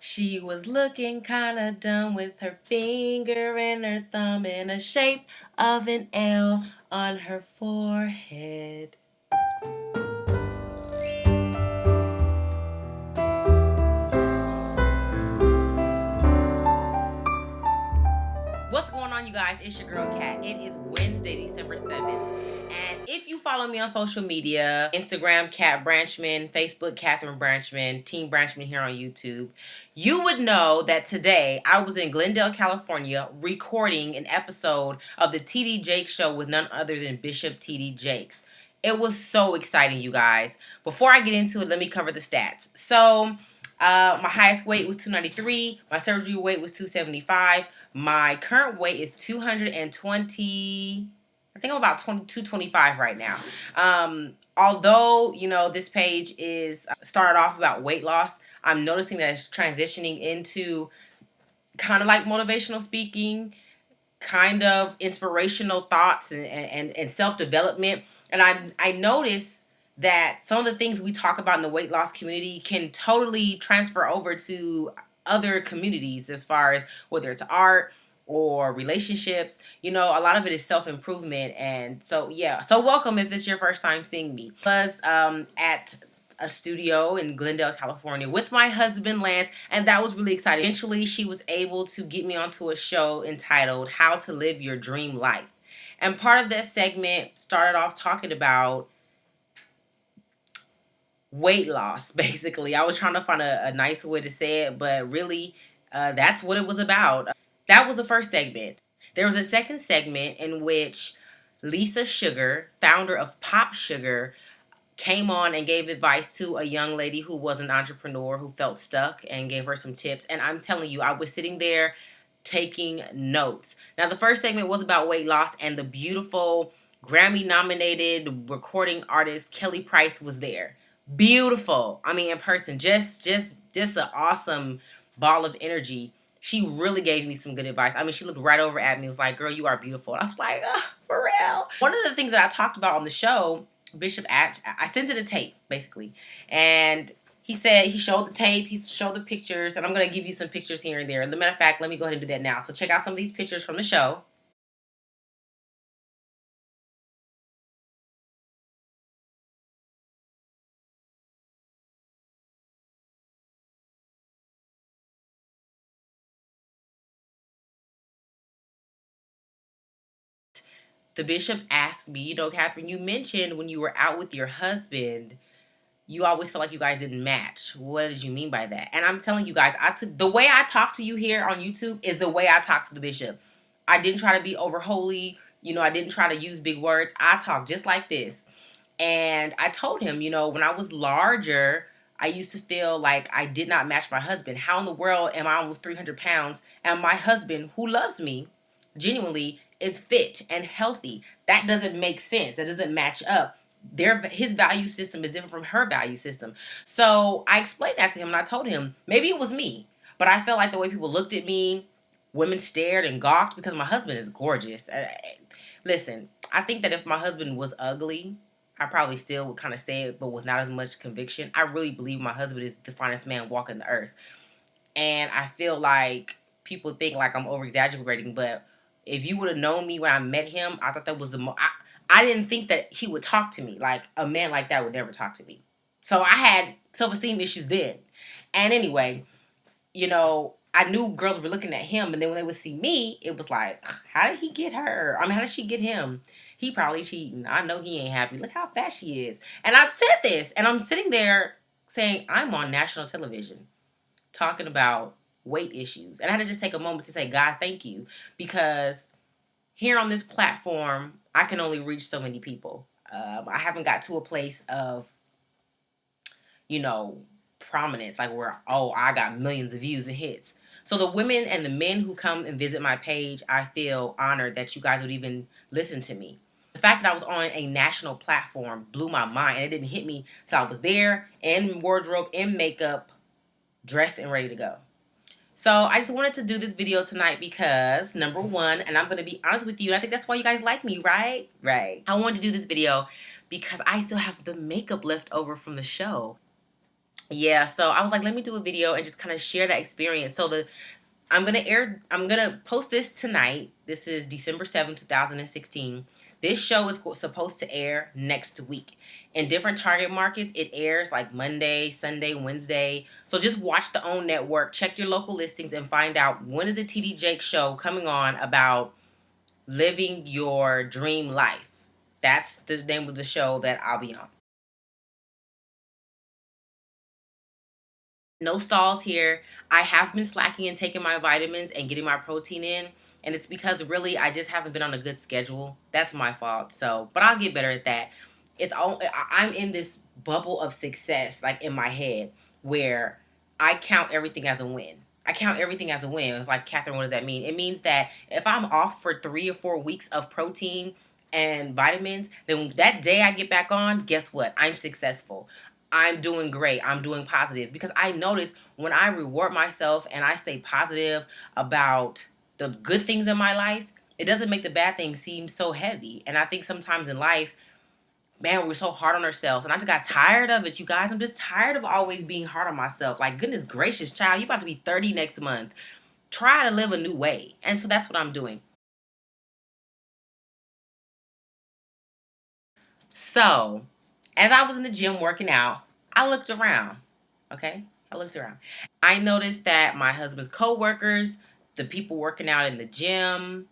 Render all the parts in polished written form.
She was looking kinda dumb with her finger and her thumb in the shape of an L on her forehead. What's going on, you guys? It's your girl Kat. It is Wednesday, December 7th. And if you follow me on social media, Instagram, Kat Branchman, Facebook, Catherine Branchman, Team Branchman here on YouTube, you would know that today I was in Glendale, California, recording an episode of the TD Jakes show with none other than Bishop TD Jakes. It was so exciting, you guys. Before I get into it, let me cover the stats. So, my highest weight was 293. My surgery weight was 275. My current weight is 220. I think I'm about 225 right now. Although, this page is started off about weight loss, I'm noticing that it's transitioning into kind of like motivational speaking, kind of inspirational thoughts and self-development. And I notice that some of the things we talk about in the weight loss community can totally transfer over to other communities, as far as whether it's art or relationships. A lot of it is self-improvement. And so, yeah, so welcome if this is your first time seeing me. Plus, at a studio in Glendale, California with my husband Lance, and that was really exciting. Eventually, she was able to get me onto a show entitled How to Live Your Dream Life. And part of that segment started off talking about weight loss, basically. I was trying to find a nice way to say it, but really, that's what it was about. That was the first segment. There was a second segment in which Lisa Sugar, founder of Pop Sugar, came on and gave advice to a young lady who was an entrepreneur who felt stuck, and gave her some tips. And I'm telling you, I was sitting there taking notes. Now, the first segment was about weight loss, and the beautiful Grammy-nominated recording artist Kelly Price was there. Beautiful. I mean, in person, just an awesome ball of energy. She really gave me some good advice. I mean, she looked right over at me and was like, "Girl, you are beautiful." And I was like, for real. One of the things that I talked about on the show, Bishop I sent it a tape, basically. And he said he showed the tape, he showed the pictures, and I'm going to give you some pictures here and there. As a matter of fact, let me go ahead and do that now. So check out some of these pictures from the show. The bishop asked me, Catherine, you mentioned when you were out with your husband, you always felt like you guys didn't match. What did you mean by that? And I'm telling you guys, the way I talk to you here on YouTube is the way I talk to the bishop. I didn't try to be over holy. I didn't try to use big words. I talk just like this. And I told him, when I was larger, I used to feel like I did not match my husband. How in the world am I almost 300 pounds and my husband, who loves me genuinely, is fit and healthy? That doesn't make sense. That doesn't match up. His value system is different from her value system. So I explained that to him, and I told him maybe it was me, but I felt like the way people looked at me, women stared and gawked, because my husband is gorgeous. Listen, I think that if my husband was ugly, I probably still would kind of say it, but with not as much conviction. I really believe my husband is the finest man walking the earth. And I feel like people think like I'm over exaggerating, but if you would have known me when I met him, I thought that was I didn't think that he would talk to me. Like, a man like that would never talk to me. So I had self-esteem issues then. And anyway, I knew girls were looking at him, and then when they would see me, it was like, how did he get her? I mean, how did she get him? He probably cheating. I know he ain't happy. Look how fat she is. And I said this, and I'm sitting there saying, I'm on national television talking about weight issues. And I had to just take a moment to say, God, thank you. Because here on this platform, I can only reach so many people. I haven't got to a place of, prominence, like where, I got millions of views and hits. So the women and the men who come and visit my page, I feel honored that you guys would even listen to me. The fact that I was on a national platform blew my mind, and it didn't hit me till I was there in wardrobe, in makeup, dressed and ready to go. So I just wanted to do this video tonight because, number one, and I'm going to be honest with you, I think that's why you guys like me, right? Right. I wanted to do this video because I still have the makeup left over from the show. Yeah, so I was like, let me do a video and just kind of share that experience. So I'm gonna post this tonight. This is December 7th, 2016. This show is supposed to air next week. In different target markets, it airs like Monday, Sunday, Wednesday. So just watch the OWN network, check your local listings, and find out when is the TD Jake show coming on about living your dream life. That's the name of the show that I'll be on. No stalls here. I have been slacking and taking my vitamins and getting my protein in, and it's because really I just haven't been on a good schedule. That's my fault. So, but I'll get better at that. It's all I'm in this bubble of success, like in my head, where I count everything as a win. I count everything as a win. It's like, Catherine, what does that mean? It means that if I'm off for 3 or 4 weeks of protein and vitamins, then that day I get back on, guess what? I'm successful. I'm doing great. I'm doing positive because I notice when I reward myself and I stay positive about the good things in my life, it doesn't make the bad things seem so heavy. And I think sometimes in life, man, we're so hard on ourselves. And I just got tired of it, you guys. I'm just tired of always being hard on myself. Like, goodness gracious, child, you're about to be 30 next month. Try to live a new way. And so that's what I'm doing. So, as I was in the gym working out, I looked around. Okay? I looked around. I noticed that my husband's coworkers, the people working out in the gym,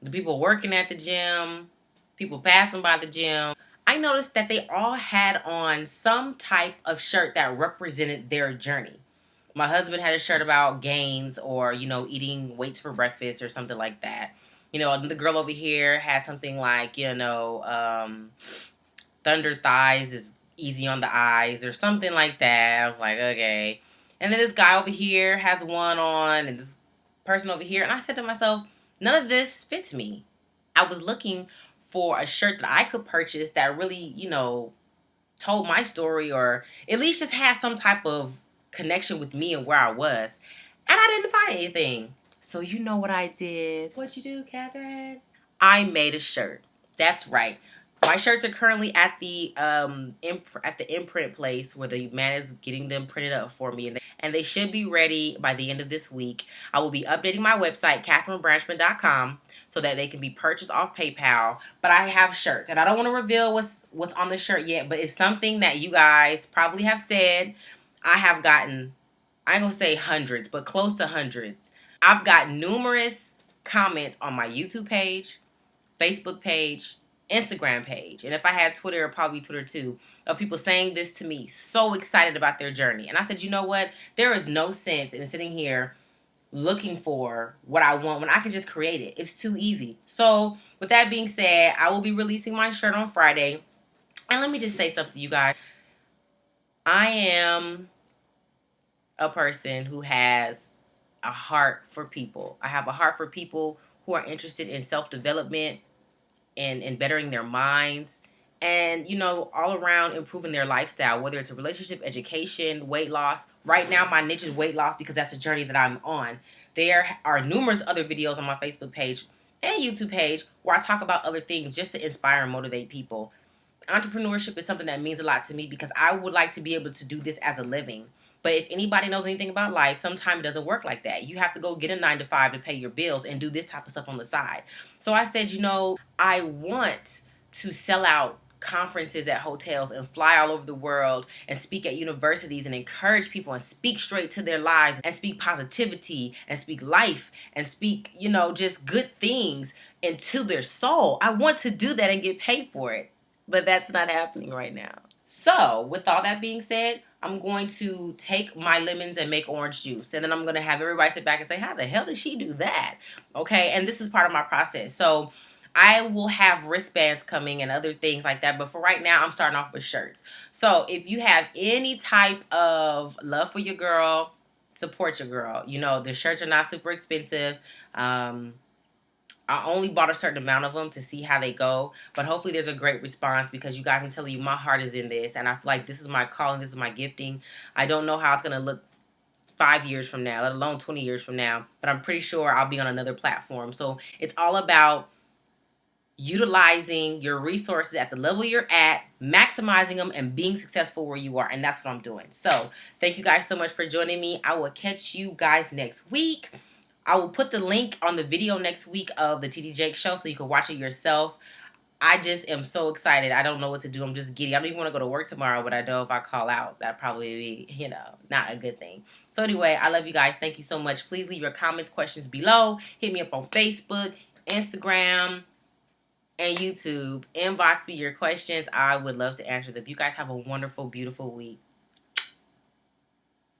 the people working at the gym, people passing by the gym, I noticed that they all had on some type of shirt that represented their journey. My husband had a shirt about gains or, eating weights for breakfast or something like that. The girl over here had something like, thunder thighs is easy on the eyes or something like that. I was like, okay. And then this guy over here has one on, and this person over here. And I said to myself, none of this fits me. I was looking for a shirt that I could purchase that really, told my story or at least just had some type of connection with me and where I was. And I didn't find anything. So you know what I did? What'd you do, Catherine? I made a shirt. That's right. My shirts are currently at the at the imprint place where the man is getting them printed up for me, and they should be ready by the end of this week. I will be updating my website, CatherineBranchman.com, so that they can be purchased off PayPal. But I have shirts, and I don't want to reveal what's on the shirt yet, but it's something that you guys probably have said. I have gotten, I ain't gonna say hundreds, but close to hundreds. I've got numerous comments on my YouTube page, Facebook page, Instagram page, and if I had Twitter, it'd probably Twitter too, of people saying this to me, so excited about their journey. And I said, you know what? There is no sense in sitting here looking for what I want when I can just create it. It's too easy. So, with that being said, I will be releasing my shirt on Friday. And let me just say something, you guys. I am a person who has a heart for people. I have a heart for people who are interested in self development and bettering their minds and all around improving their lifestyle, whether it's a relationship, education, weight loss. Right now my niche is weight loss because that's a journey that I'm on. There are numerous other videos on my Facebook page and YouTube page where I talk about other things just to inspire and motivate people. Entrepreneurship is something that means a lot to me because I would like to be able to do this as a living. But if anybody knows anything about life, sometimes it doesn't work like that. You have to go get a 9 to 5 to pay your bills and do this type of stuff on the side. So I said, I want to sell out conferences at hotels and fly all over the world and speak at universities and encourage people and speak straight to their lives and speak positivity and speak life and speak, just good things into their soul. I want to do that and get paid for it. But that's not happening right now. So, with all that being said, I'm going to take my lemons and make orange juice. And then I'm going to have everybody sit back and say, how the hell did she do that? Okay. And this is part of my process. So, I will have wristbands coming and other things like that. But for right now, I'm starting off with shirts. So, if you have any type of love for your girl, support your girl. The shirts are not super expensive. I only bought a certain amount of them to see how they go. But hopefully there's a great response because you guys, I'm telling you, my heart is in this. And I feel like this is my calling. This is my gifting. I don't know how it's going to look 5 years from now, let alone 20 years from now. But I'm pretty sure I'll be on another platform. So it's all about utilizing your resources at the level you're at, maximizing them, and being successful where you are. And that's what I'm doing. So thank you guys so much for joining me. I will catch you guys next week. I will put the link on the video next week of the TD Jake show so you can watch it yourself. I just am so excited. I don't know what to do. I'm just giddy. I don't even want to go to work tomorrow, but I know if I call out, that'd probably be, not a good thing. So anyway, I love you guys. Thank you so much. Please leave your comments, questions below. Hit me up on Facebook, Instagram, and YouTube. Inbox me your questions. I would love to answer them. You guys have a wonderful, beautiful week.